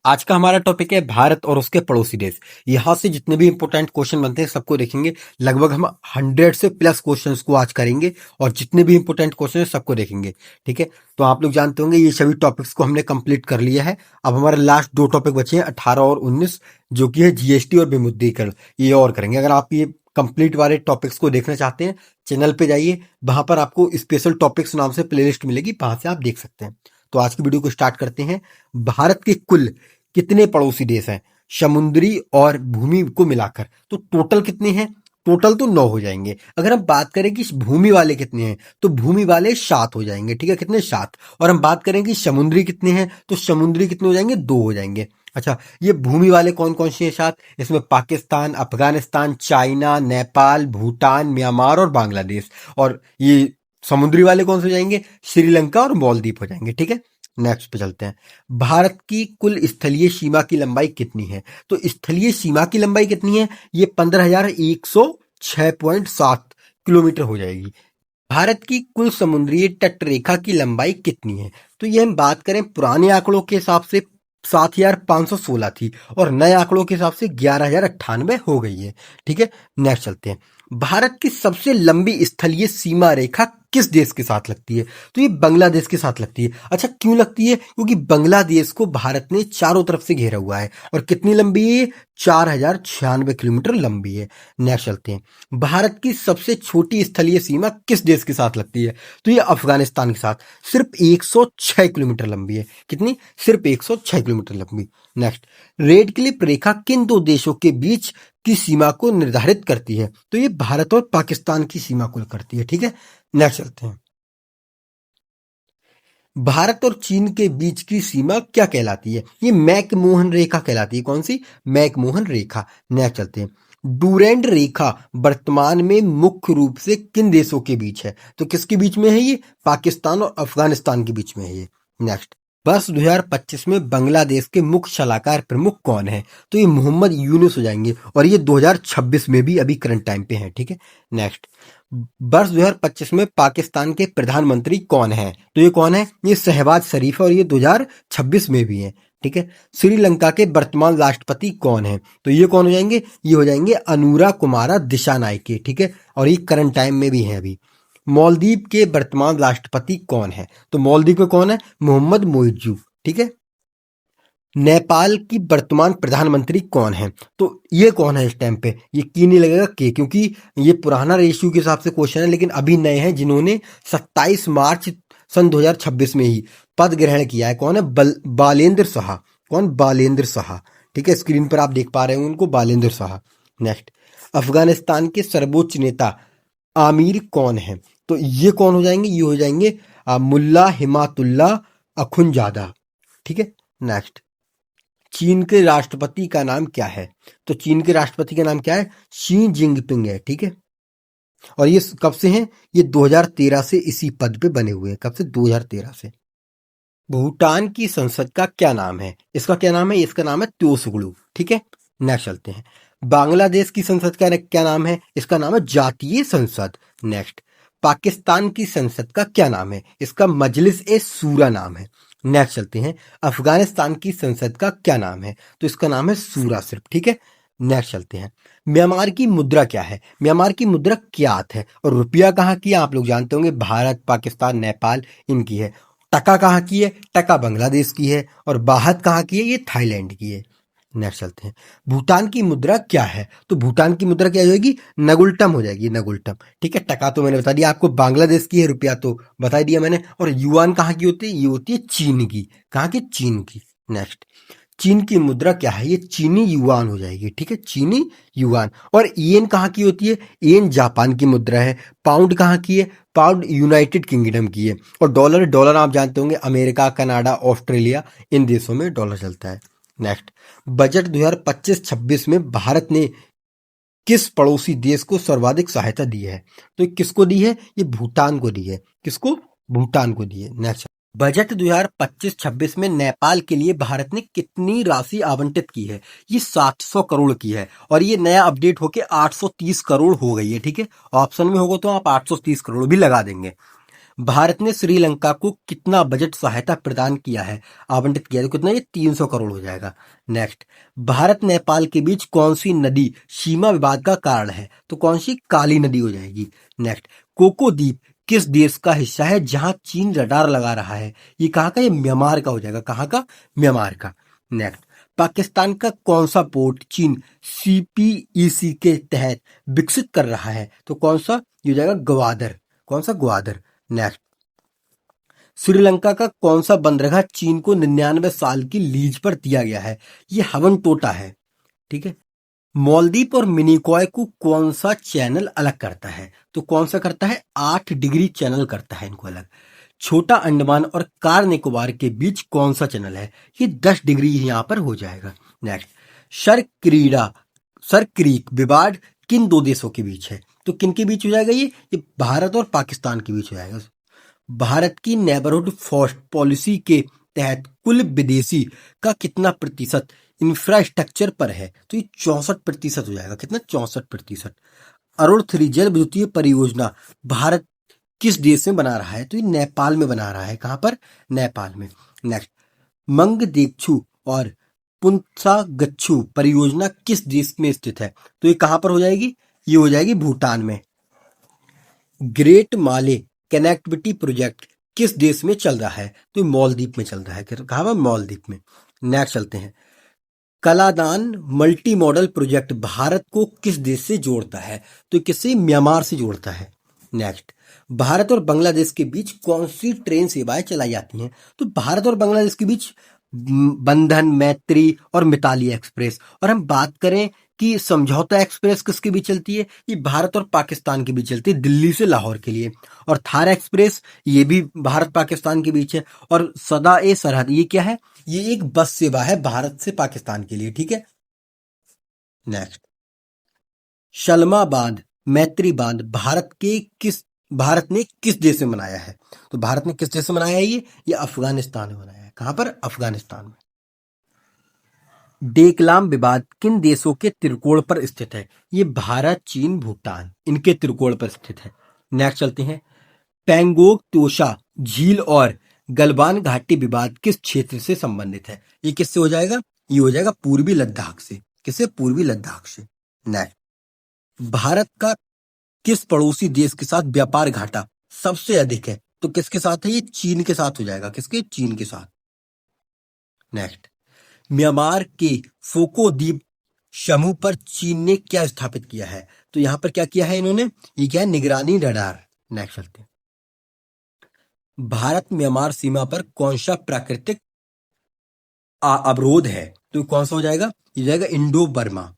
आज का हमारा टॉपिक है भारत और उसके पड़ोसी देश। यहाँ से जितने भी इंपॉर्टेंट क्वेश्चन बनते हैं सबको देखेंगे। लगभग हम 100 से प्लस क्वेश्चंस को आज करेंगे और जितने भी इंपॉर्टेंट क्वेश्चन है सबको देखेंगे। ठीक है, तो आप लोग जानते होंगे ये सभी टॉपिक्स को हमने कंप्लीट कर लिया है। अब हमारे लास्ट दो टॉपिक बचे हैं 18 और 19, जो कि है जीएसटी और विमुद्रीकरण। ये और करेंगे। अगर आप ये कंप्लीट वाले टॉपिक्स को देखना चाहते हैं, चैनल पे जाइए, वहां पर आपको स्पेशल टॉपिक्स नाम से प्लेलिस्ट मिलेगी, वहां से आप देख सकते हैं। तो आज की वीडियो को स्टार्ट करते हैं। भारत के कुल कितने पड़ोसी देश हैं समुद्री और भूमि को मिलाकर? तो टोटल कितने हैं? टोटल तो 9 हो जाएंगे। अगर हम बात करें कि भूमि वाले कितने हैं, तो भूमि वाले 7 हो जाएंगे। ठीक है, कितने? 7। और हम बात करें कि समुद्री कितने हैं, तो समुद्री कितने हो जाएंगे? 2 हो जाएंगे। अच्छा, ये भूमि वाले कौन कौन से हैं 7? इसमें पाकिस्तान, अफगानिस्तान, चाइना, नेपाल, भूटान, म्यांमार और बांग्लादेश। और ये समुद्री वाले कौन से हो जाएंगे? श्रीलंका और मालदीव हो जाएंगे। ठीक है, नेक्स्ट पे चलते हैं। भारत की कुल स्थलीय सीमा की लंबाई कितनी है? तो स्थलीय सीमा की लंबाई कितनी है? ये 15,106.7 किलोमीटर हो जाएगी। भारत की कुल समुद्री तट रेखा की लंबाई कितनी है? तो ये हम बात करें पुराने आंकड़ों के हिसाब से 7,516 थी और नए आंकड़ों के हिसाब से 11,098 हो गई है। ठीक है, नेक्स्ट चलते हैं। भारत की सबसे लंबी स्थलीय सीमा रेखा किस देश के साथ लगती है? तो ये बांग्लादेश के साथ लगती है। अच्छा, क्यों लगती है? क्योंकि बांग्लादेश को भारत ने चारों तरफ से घेरा हुआ है। और कितनी लंबी है? 4,096 किलोमीटर लंबी है। नेक्स्ट चलते हैं। भारत की सबसे छोटी स्थलीय सीमा किस देश के साथ लगती है? तो ये अफगानिस्तान के साथ। सिर्फ 106 किलोमीटर लंबी है। कितनी? सिर्फ 106 किलोमीटर लंबी। नेक्स्ट, रेड क्लिफ रेखा किन दो देशों के बीच की सीमा को निर्धारित करती है? तो ये भारत और पाकिस्तान की सीमा को करती है। ठीक है, नेक्स्ट चलते हैं। भारत और चीन के बीच की सीमा क्या कहलाती है? ये मैकमोहन रेखा कहलाती है। कौन सी? मैकमोहन रेखा। नेक्स्ट चलते हैं। डूरेंड रेखा वर्तमान में मुख्य रूप से किन देशों के बीच है? तो किसके बीच में है ये? पाकिस्तान और अफगानिस्तान के बीच में है ये। नेक्स्ट, वर्ष 2025 में बांग्लादेश के मुख्य सलाहकार प्रमुख कौन है? तो ये मोहम्मद यूनुस हो जाएंगे और ये 2026 में भी अभी करंट टाइम पे हैं। ठीक है, नेक्स्ट, वर्ष 2025 में पाकिस्तान के प्रधानमंत्री कौन है? तो ये कौन है? ये शहबाज शरीफ है और ये 2026 में भी है। ठीक है, श्रीलंका के वर्तमान राष्ट्रपति कौन है? तो ये कौन हो जाएंगे? ये हो जाएंगे अनुरा कुमारा दिशानायके। ठीक है, और ये करंट टाइम में भी है अभी। मालदीव के वर्तमान राष्ट्रपति कौन है? तो मालदीव के कौन है? मोहम्मद मोइजू। ठीक है, नेपाल की वर्तमान प्रधानमंत्री कौन है? तो ये कौन है इस टाइम पे? ये की नहीं लगेगा के, क्योंकि ये पुराना रेशियो के हिसाब से क्वेश्चन है, लेकिन अभी नए हैं जिन्होंने 27 मार्च सन 2026 में ही पद ग्रहण किया है। कौन है? बालेंद्र शाह। कौन? बालेंद्र शाह। ठीक है, स्क्रीन पर आप देख पा रहे हो उनको, बालेंद्र शाह। नेक्स्ट, अफगानिस्तान के सर्वोच्च नेता आमिर कौन है? तो ये कौन हो जाएंगे? ये हो जाएंगे मुल्ला हिमातुल्ला अखुनजादा। ठीक है, नेक्स्ट, चीन के राष्ट्रपति का नाम क्या है? तो चीन के राष्ट्रपति का नाम क्या है? शी जिनपिंग है। ठीक है, और ये कब से हैं? ये 2013 से इसी पद पे बने हुए हैं। कब से? 2013 से। भूटान की संसद का क्या नाम है? इसका क्या नाम है? इसका नाम है त्योसुगलू। ठीक है, नेक्स्ट चलते हैं। बांग्लादेश की संसद का क्या नाम है? इसका नाम है जातीय संसद। नेक्स्ट, पाकिस्तान की संसद का क्या नाम है? इसका मजलिस ए सूरा नाम है। नेक्स्ट चलते हैं। अफगानिस्तान की संसद का क्या नाम है? तो इसका नाम है सूरा सिर्फ। ठीक है, नेक्स्ट चलते हैं। म्यांमार की मुद्रा क्या है? म्यांमार की मुद्रा क्यात है। और रुपया कहाँ की है? आप लोग जानते होंगे, भारत, पाकिस्तान, नेपाल इनकी है। टका कहाँ की है? टका बांग्लादेश की है। और बाहत कहाँ की है? ये थाईलैंड की है। नेक्स्ट चलते हैं। भूटान की मुद्रा क्या है? तो भूटान की मुद्रा क्या हो जाएगी? नगुल्टम हो जाएगी, नगुल्टम। ठीक है, टका तो मैंने बता दिया आपको, बांग्लादेश की है। रुपया तो बता दिया मैंने। और युआन कहाँ की होती है? ये होती है चीन की। कहाँ की? चीन की। नेक्स्ट, चीन की मुद्रा क्या है? ये चीनी युआन हो जाएगी। ठीक है, चीनी युआन। और येन कहाँ की होती है? येन जापान की मुद्रा है। पाउंड कहाँ की है? पाउंड यूनाइटेड किंगडम की है। और डॉलर, डॉलर आप जानते होंगे, अमेरिका, कनाडा, ऑस्ट्रेलिया इन देशों में डॉलर चलता है। नेक्स्ट, बजट 2025-26 में भारत ने किस पड़ोसी देश को सर्वाधिक सहायता दी है? तो किसको दी है? ये भूटान को दी है। किसको? भूटान को दी है। नेक्स्ट, बजट 2025-26 में नेपाल के लिए भारत ने कितनी राशि आवंटित की है? ये 700 करोड़ की है और ये नया अपडेट होके 830 करोड़ हो गई है। ठीक है, ऑप्शन में होगा तो आप 830 करोड़ भी लगा देंगे। भारत ने श्रीलंका को कितना बजट सहायता प्रदान किया है, आवंटित किया है? तो कितना, ये 300 करोड़ हो जाएगा। नेक्स्ट, भारत नेपाल के बीच कौन सी नदी सीमा विवाद का कारण है? तो कौन सी, काली नदी हो जाएगी। नेक्स्ट, कोको द्वीप किस देश का हिस्सा है जहां चीन रडार लगा रहा है? ये कहाँ का, ये म्यांमार का हो जाएगा। कहाँ का, म्यांमार का। नेक्स्ट, पाकिस्तान का कौन सा पोर्ट चीन सीपीईसी के तहत विकसित कर रहा है? तो कौन सा, ये हो जाएगा ग्वादर। कौन सा, ग्वादर। नेक्स्ट, श्रीलंका का कौन सा बंदरगाह चीन को 99 साल की लीज पर दिया गया है? ये हवनटोटा है। ठीक है। मालदीव और मिनिकॉय को कौन सा चैनल अलग करता है? तो कौन सा करता है, 8 डिग्री चैनल करता है इनको अलग। छोटा अंडमान और कार निकोबार के बीच कौन सा चैनल है? ये 10 डिग्री यहाँ पर हो जाएगा। नेक्स्ट, सर क्रीक विवाद किन दो देशों के बीच है? तो किन के बीच हो जाएगा, ये भारत और पाकिस्तान के बीच हो जाएगा। भारत की नेबरहुड फर्स्ट पॉलिसी के तहत कुल विदेशी का कितना प्रतिशत इंफ्रास्ट्रक्चर पर है? तो ये 64% हो जाएगा। कितना, 64%। अरुण 3 जल विद्युतीय परियोजना भारत किस देश में बना रहा है? तो ये नेपाल में बना रहा है। कहां पर, नेपाल में। नेक्स्ट, मंगदेक्षु और पुंसागच्छु परियोजना किस देश में स्थित है? तो ये कहां पर हो जाएगी, ये हो जाएगी भूटान में। ग्रेट माले कनेक्टिविटी प्रोजेक्ट किस देश में चल रहा है? तो ये मालदीव में चल रहा है। कहां पर, मालदीव में। नेक्स्ट चलते हैं, Kaladan multi modal project Bharat को किस देश से जोड़ता है? तो किससे, म्यांमार से जोड़ता है। नेक्स्ट, भारत और बांग्लादेश के बीच कौन सी ट्रेन सेवाएं चलाई जाती हैं? तो भारत और बांग्लादेश के बीच बंधन, मैत्री और मिताली एक्सप्रेस। और हम बात करें कि समझौता एक्सप्रेस किसके बीच चलती है, ये भारत और पाकिस्तान के बीच चलती है, दिल्ली से लाहौर के लिए। और थार एक्सप्रेस ये भी भारत पाकिस्तान के बीच है। और सदा ए सरहद, ये क्या है, ये एक बस सेवा है भारत से पाकिस्तान के लिए। ठीक है। नेक्स्ट, शल्मा बांध, मैत्री बांध भारत ने किस देश में बनाया है? तो भारत ने किस देश में बनाया है, ये अफगानिस्तान में बनाया है। कहां पर, अफगानिस्तान में। डेकलाम विवाद किन देशों के त्रिकोण पर स्थित है? ये भारत, चीन, भूटान, इनके त्रिकोण पर स्थित है। नेक्स्ट चलते हैं, पेंगोंग त्सोया झील और गलवान घाटी विवाद किस क्षेत्र से संबंधित है? ये किससे हो जाएगा, ये हो जाएगा पूर्वी लद्दाख से। किससे, पूर्वी लद्दाख से। नेक्स्ट, भारत का किस पड़ोसी देश के साथ व्यापार घाटा सबसे अधिक है? तो किसके साथ है, ये चीन के साथ हो जाएगा। किसके, चीन के साथ। नेक्स्ट, म्यांमार के फोको द्वीप समूह पर चीन ने क्या स्थापित किया है? तो यहां पर क्या किया है इन्होंने, ये क्या है, निगरानी रडार। नेक्स्ट चलते हैं, भारत म्यांमार सीमा पर कौन सा प्राकृतिक अवरोध है? तो कौन सा हो जाएगा, ये जाएगा इंडो बर्मा।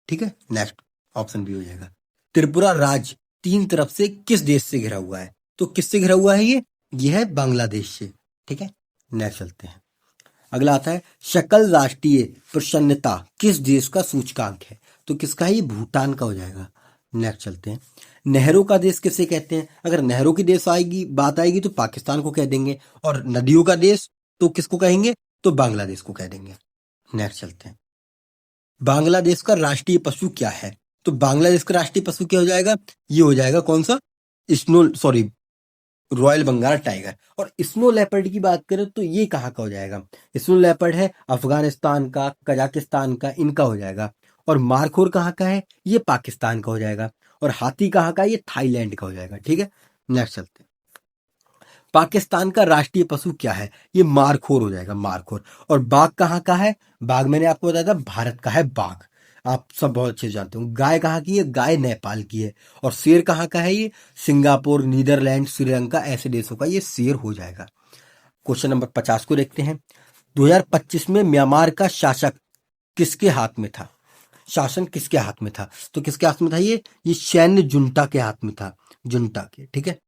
ठीक है। नेक्स्ट, ऑप्शन बी हो जाएगा। त्रिपुरा राज्य 3 तरफ से किस देश से घिरा हुआ है? तो किससे घिरा हुआ है, ये है बांग्लादेश से। ठीक है। नेक्स्ट चलते हैं, अगला आता है, सकल राष्ट्रीय प्रसन्नता किस देश का सूचकांक है? तो किसका है, ये भूटान का हो जाएगा। नेक्स्ट चलते हैं, नहरों का देश किसे कहते हैं? अगर नहरों की देश आएगी, बात आएगी तो पाकिस्तान को कह देंगे। और नदियों का देश तो किसको कहेंगे, तो बांग्लादेश को कह देंगे। नेक्स्ट चलते हैं, बांग्लादेश का राष्ट्रीय पशु क्या है? तो बांग्लादेश का राष्ट्रीय पशु क्या हो जाएगा, ये हो जाएगा कौन सा, रॉयल बंगाल टाइगर। और स्नो लेपर्ड की बात करें तो ये कहाँ का हो जाएगा, स्नो लेपर्ड है अफगानिस्तान का, कजाकिस्तान का, इनका हो जाएगा। और मारखोर कहाँ का है, ये पाकिस्तान का हो जाएगा। और हाथी कहाँ का है, ये थाईलैंड का हो जाएगा। ठीक है। नेक्स्ट चलते हैं, पाकिस्तान का राष्ट्रीय पशु क्या है, ये मारखोर हो जाएगा, मारखोर। और बाघ कहाँ का है, बाघ मैंने आपको बताया था भारत का है बाघ, आप सब बहुत अच्छे से जानते हो। गाय कहाँ की है, गाय नेपाल की है। और शेर कहाँ का है, ये सिंगापुर, नीदरलैंड, श्रीलंका, ऐसे देशों का ये शेर हो जाएगा। क्वेश्चन नंबर 50 को देखते हैं, 2025 में म्यांमार का शासक किसके हाथ में था? शासन किसके हाथ में था? तो किसके हाथ में था, ये सैन्य जुंटा के हाथ में था, जुंटा के। ठीक है।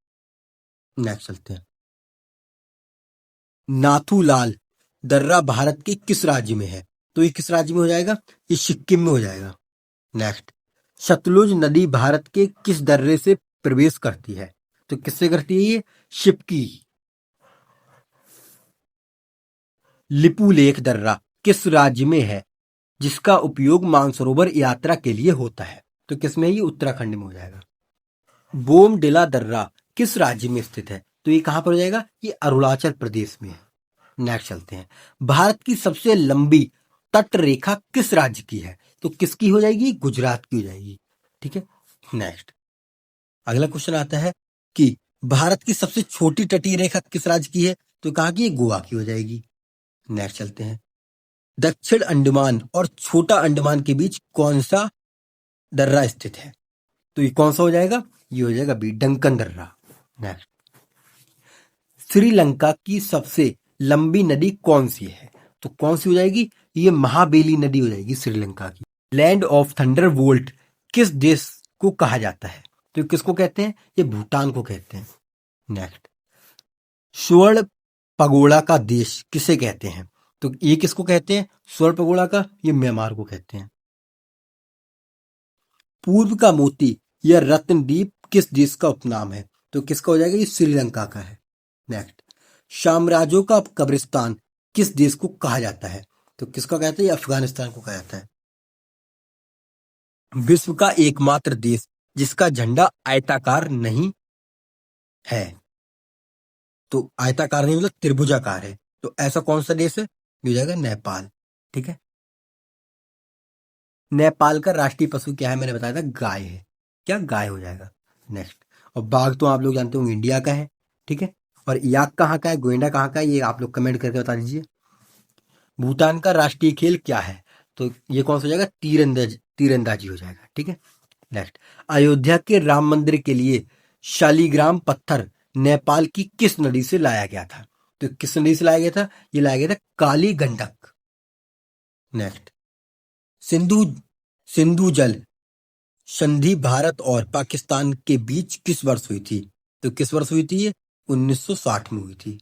नेक्स्ट चलते हैं, नाथूलाल दर्रा भारत के किस राज्य में है? तो ये किस राज्य में हो जाएगा, ये सिक्किम में हो जाएगा। नेक्स्ट, सतलुज नदी भारत के किस दर्रे से प्रवेश करती है? तो किससे करती है, ये शिप्की। लिपुलेख दर्रा किस राज्य में है जिसका उपयोग मानसरोवर यात्रा के लिए होता है? तो किसमें, ये उत्तराखंड में हो जाएगा। बोमडिला दर्रा किस राज्य में स्थित है? तो ये कहां पर हो जाएगा? ये अरुणाचल प्रदेश में है। नेक्स्ट चलते हैं, भारत की सबसे लंबी तट रेखा किस राज्य की है? तो किसकी हो जाएगी? गुजरात की हो जाएगी। ठीक है। नेक्स्ट अगला क्वेश्चन आता है कि भारत की सबसे छोटी तटीय रेखा किस राज्य की है? तो कहा कि ये गोवा की हो जाएगी। नेक्स्ट चलते हैं, दक्षिण अंडमान और छोटा अंडमान के बीच कौन सा दर्रा स्थित है? तो ये कौन सा हो जाएगा? ये हो जाएगा बी, डंकन दर्रा। नेक्स्ट, श्रीलंका की सबसे लंबी नदी कौन सी है? तो कौन सी हो जाएगी? ये महाबेली नदी हो जाएगी श्रीलंका की। लैंड ऑफ थंडर वोल्ट किस देश को कहा जाता है? तो किसको कहते हैं? ये भूटान को कहते हैं। नेक्स्ट, स्वर्ण पगोड़ा का देश किसे कहते हैं? तो ये किसको कहते हैं स्वर्ण पगोड़ा का? ये म्यांमार को कहते हैं। पूर्व का मोती या रत्नदीप किस देश का उपनाम है? तो किसका हो जाएगा? ये श्रीलंका का है। नेक्स्ट, साम्राज्यों का कब्रिस्तान किस देश को कहा जाता है? तो किसका कहते हैं? ये अफगानिस्तान को कहा जाता है। विश्व का एकमात्र देश जिसका झंडा आयताकार नहीं है, तो आयताकार नहीं मतलब त्रिभुजाकार है, तो ऐसा कौन सा देश है? ये हो जाएगा नेपाल। ठीक है। नेपाल का राष्ट्रीय पशु क्या है? मैंने बताया था गाय है। क्या? गाय हो जाएगा। नेक्स्ट, और बाघ तो आप लोग जानते हो इंडिया का है। ठीक है। और याक कहाँ का है, गोइंडा कहाँ का है, ये आप लोग कमेंट करके बता दीजिए। भूटान का राष्ट्रीय खेल क्या है? तो ये कौन सा हो जाएगा? तीरंदाजी हो जाएगा। ठीक है। नेक्स्ट, अयोध्या के राम मंदिर के लिए शालीग्राम पत्थर नेपाल की किस नदी से लाया गया था? तो किस नदी से लाया गया था? ये लाया गया था काली गंडक। नेक्स्ट, सिंधु सिंधु जल संधि भारत और पाकिस्तान के बीच किस वर्ष हुई थी? तो किस वर्ष हुई थी? ये 1960 में हुई थी।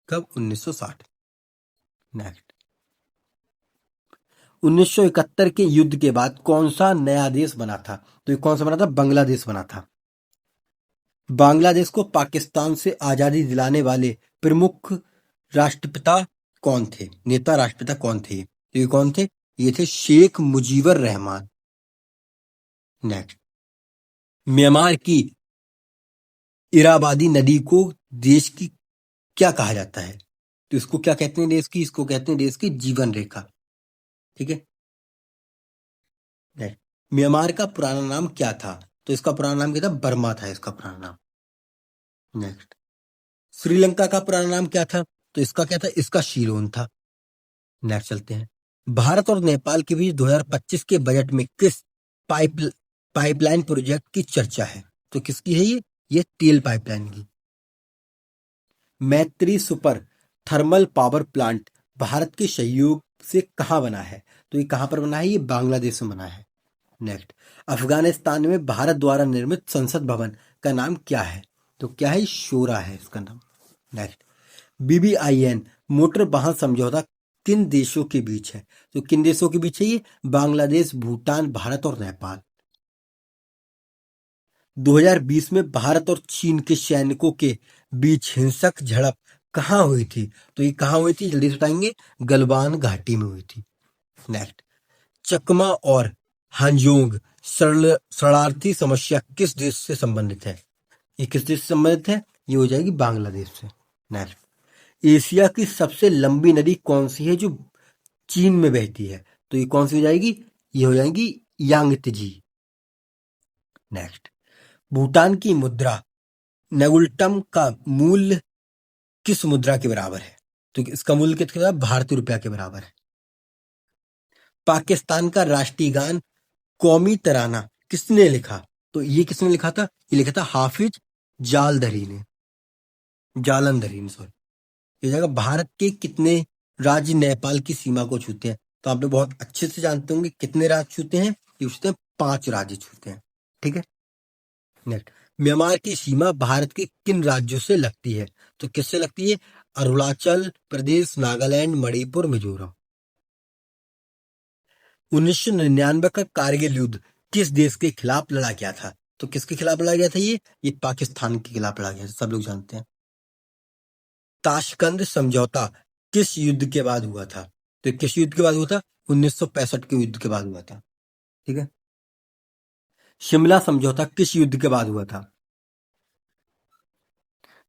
कब? 1960। नेक्स्ट, 1971 के युद्ध के बाद कौन सा नया देश बना था? तो ये कौन सा बना था? बांग्लादेश बना था। बांग्लादेश को पाकिस्तान से आजादी दिलाने वाले प्रमुख राष्ट्रपिता कौन थे? नेता राष्ट्रपिता कौन थे? तो ये कौन थे? ये थे शेख मुजीबर रहमान। नेक्स्ट, म्यांमार की इराबादी नदी को देश की क्या कहा जाता है? तो इसको क्या कहते हैं देश की? इसको कहते हैं देश की जीवन रेखा। ठीक है। नेक्स्ट, म्यांमार का पुराना नाम क्या था? तो इसका पुराना नाम क्या था? बर्मा था इसका पुराना नाम। नेक्स्ट, श्रीलंका का पुराना नाम क्या था? तो इसका क्या था? इसका शीलोन था। नेक्स्ट चलते हैं, भारत और नेपाल के बीच 2025 के बजट में किस पाइप पाइपलाइन प्रोजेक्ट की चर्चा है? तो किसकी है ये तेल पाइपलाइन की। मैत्री super thermal power plant Bharat के सहयोग से कहाँ बना है? तो ये कहाँ पर बना है? ये बांग्लादेश में बना है। नेक्स्ट, अफगानिस्तान में भारत द्वारा निर्मित संसद भवन का नाम क्या है? तो क्या है? शोरा है इसका नाम। नेक्स्ट, BBIN मोटर वाहन समझौता किन देशों के बीच है? तो किन देशों के बीच है ये? बांग्लादेश, भूटान, भारत और नेपाल। 2020 में भारत और चीन के सैनिकों के बीच हिंसक झड़प कहाँ हुई थी? तो ये कहाँ हुई थी? जल्दी से बताएंगे। गलवान घाटी में हुई थी। नेक्स्ट, चकमा और हांजोंग शरणार्थी समस्या किस देश से संबंधित है? ये किस देश से संबंधित है? ये हो जाएगी बांग्लादेश से। नेक्स्ट, एशिया की सबसे लंबी नदी कौन सी है जो चीन में बहती है? तो ये कौन सी हो जाएगी? ये हो जाएगी यांगत्जी। नेक्स्ट, भूटान की मुद्रा नेगुल्टम का मूल्य किस मुद्रा के बराबर है? तो इसका मूल्य कितना? भारतीय रुपया के बराबर है। पाकिस्तान का राष्ट्रीय गान कौमी तराना किसने लिखा? तो ये किसने लिखा था? ये लिखा था हाफिज जालंधरी ने सॉरी। ये जगह भारत के कितने राज्य नेपाल की सीमा को छूते हैं? तो आप लोग बहुत अच्छे से जानते होंगे कितने राज्य छूते हैं। ये छूते हैं 5 राज्य छूते हैं। ठीक है। नेक्स्ट, म्यांमार की सीमा भारत के किन राज्यों से लगती है? तो किससे लगती है? अरुणाचल प्रदेश, नागालैंड, मणिपुर, मिजोरम। 1999 का कारगिल युद्ध किस देश के खिलाफ लड़ा गया था? तो किसके खिलाफ लड़ा गया था? ये पाकिस्तान के खिलाफ लड़ा गया था, सब लोग जानते हैं। ताशकंद समझौता किस युद्ध के बाद हुआ था? तो किस युद्ध के बाद हुआ था? 1965 के युद्ध के बाद हुआ था। ठीक है। शिमला समझौता किस युद्ध के बाद हुआ था?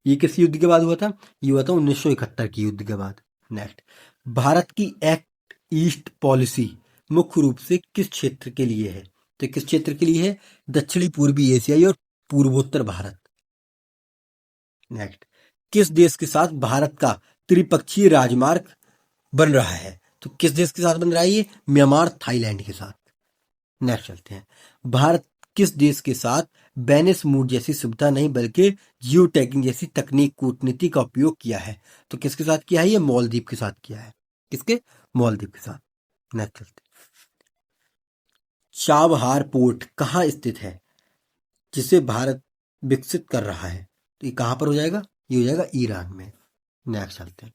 ये किस युद्ध के बाद हुआ था? ये हुआ था 1971 की युद्ध के बाद। नेक्स्ट, भारत की एक्ट ईस्ट पॉलिसी मुख्य रूप से किस क्षेत्र के लिए है? तो किस क्षेत्र के लिए है? दक्षिणी पूर्वी एशियाई और पूर्वोत्तर भारत। नेक्स्ट, किस देश के साथ भारत का त्रिपक्षीय राजमार्ग बन रहा है? तो किस देश के साथ बन रहा है ये? म्यांमार, थाईलैंड के साथ। नेक्स्ट चलते हैं, भारत किस देश के साथ बेनिस मूड जैसी सुविधा नहीं बल्कि जियो टैगिंग जैसी तकनीक कूटनीति का उपयोग किया है? तो किसके साथ किया है? ये मालदीव के साथ किया है। किसके? मालदीव के साथ। नेक्स्ट चलते हैं, चाबहार पोर्ट कहाँ स्थित है जिसे भारत विकसित कर रहा है? तो ये कहाँ पर हो जाएगा? ये हो जाएगा ईरान में। नेक्स्ट चलते हैं,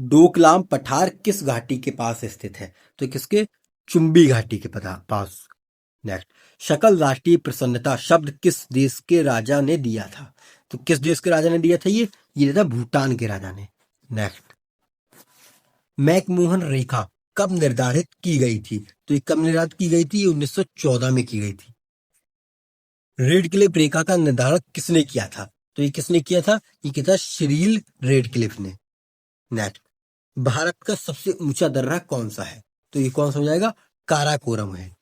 डोकलाम पठार किस घाटी के पास स्थित है? तो किसके? चुंबी घाटी के पास। नेक्स्ट, सकल राष्ट्रीय प्रसन्नता शब्द किस देश के राजा ने दिया था? तो किस देश के राजा ने दिया था? ये था भूटान के राजा ने। नेक्स्ट, मैकमोहन रेखा कब निर्धारित की गई थी? तो ये कब निर्धारित की गई थी? 1914 में की गई थी। रेडक्लिफ रेखा का निर्धारण किसने किया था? तो ये किसने किया था? ये किया था सिरिल रेडक्लिफ ने। नेक्स्ट, भारत का सबसे ऊंचा दर्रा कौन सा है? तो ये कौन सा हो जाएगा? काराकोरम है।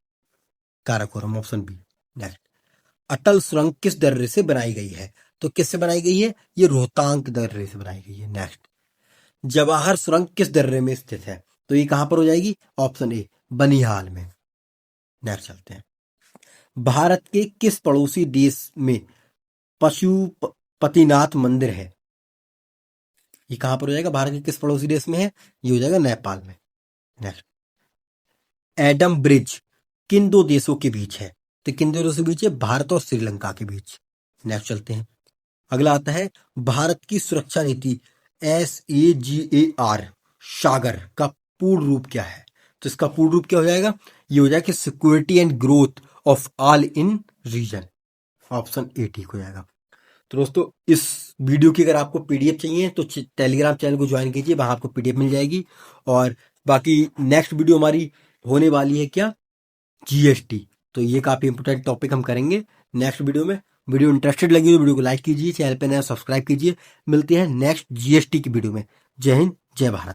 Karakoram, option B. Next, Atal सुरंग किस दर्रे से बनाई गई है? तो किससे बनाई गई है? ये रोहतांग दर्रे से बनाई गई है। नेक्स्ट, जवाहर सुरंग किस दर्रे में स्थित है? तो ये कहां पर हो जाएगी? ऑप्शन ए, बनिहाल में। नेक्स्ट चलते हैं, भारत के किस पड़ोसी देश में पशुपतिनाथ मंदिर है? ये कहां पर हो जाएगा? भारत के किस पड़ोसी देश में है? ये हो जाएगा नेपाल में। नेक्स्ट, एडम ब्रिज किन दो देशों के बीच है? तो किन दो देशों के बीच है? भारत और श्रीलंका के बीच। नेक्स्ट चलते हैं, अगला आता है, भारत की सुरक्षा नीति SAGAR सागर का पूर्ण रूप क्या है? तो इसका पूर्ण रूप क्या हो जाएगा? ये हो जाएगा security and growth of all in region. Option A ठीक हो जाएगा। तो दोस्तों, इस वीडियो की अगर आपको PDF चाहिए तो टेलीग्राम चैनल को ज्वाइन कीजिए, वहां आपको PDF मिल जाएगी। और बाकी नेक्स्ट वीडियो हमारी होने वाली है क्या? GST। तो ये काफी इंपोर्टेंट टॉपिक हम करेंगे नेक्स्ट वीडियो में। वीडियो इंटरेस्टेड लगी तो वीडियो को लाइक कीजिए, चैनल पे नया सब्सक्राइब कीजिए। मिलते हैं नेक्स्ट GST की वीडियो में। जय हिंद, जय भारत।